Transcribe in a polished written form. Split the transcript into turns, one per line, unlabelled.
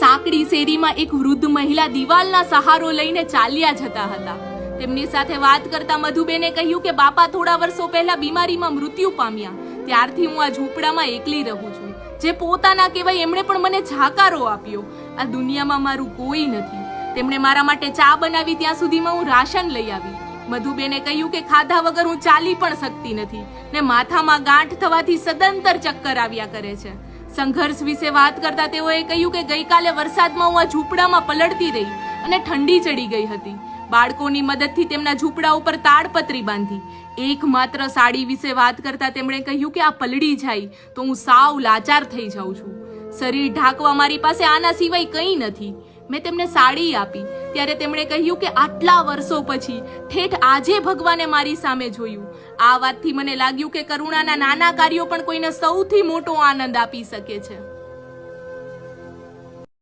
સાંકડી શેરીમાં એક વૃદ્ધ મહિલા દિવાલના સહારો લઈને ચાલ્યા જતા હતા. તેમની સાથે વાત કરતા મધુબેને કહ્યું કે બાપા થોડા વર્ષો પહેલા બીમારીમાં મૃત્યુ પામ્યા. ત્યારથી હું આ ઝૂંપડામાં એકલી રહું છું. જે પોતાના કહેવાય એમણે પણ મને જાકારો આપ્યો. આ દુનિયામાં મારું કોઈ નથી. તેમણે મારા માટે ચા બનાવી, ત્યાં સુધીમાં હું રાશન લઈ આવી. મધુબેને કહ્યું કે ખાધા વગર હું ચાલી પણ શકતી નથી ને માથામાં ગાંઠ થવાથી સદંતર ચક્કર આવ્યા કરે છે. સંઘર્ષ વિશે વાત કરતા તેઓએ કહ્યું કે ગઈકાલે વરસાદમાં હું આ ઝૂંપડામાં પલળતી રહી અને ઠંડી ચડી ગઈ હતી. બાળકોની મદદથી તેમના ઝૂંપડા ઉપર તાડપત્રી બાંધી. એકમાત્ર સાડી વિશે વાત કરતા તેમણે કહ્યું કે આ પલળી જાય તો હું સાવ લાચાર થઈ જાઉં છું. શરીર ઢાંકવા મારી પાસે આના સિવાય કંઈ નથી. મેં તેમને સાડી આપી ત્યારે તેમણે કહ્યું કે આટલા વર્ષો પછી ઠેઠ આજે ભગવાને મારી સામે જોયું. આ વાતથી મને લાગ્યું કે કરુણાના નાના કાર્યો પણ કોઈને સૌથી મોટો આનંદ આપી શકે છે.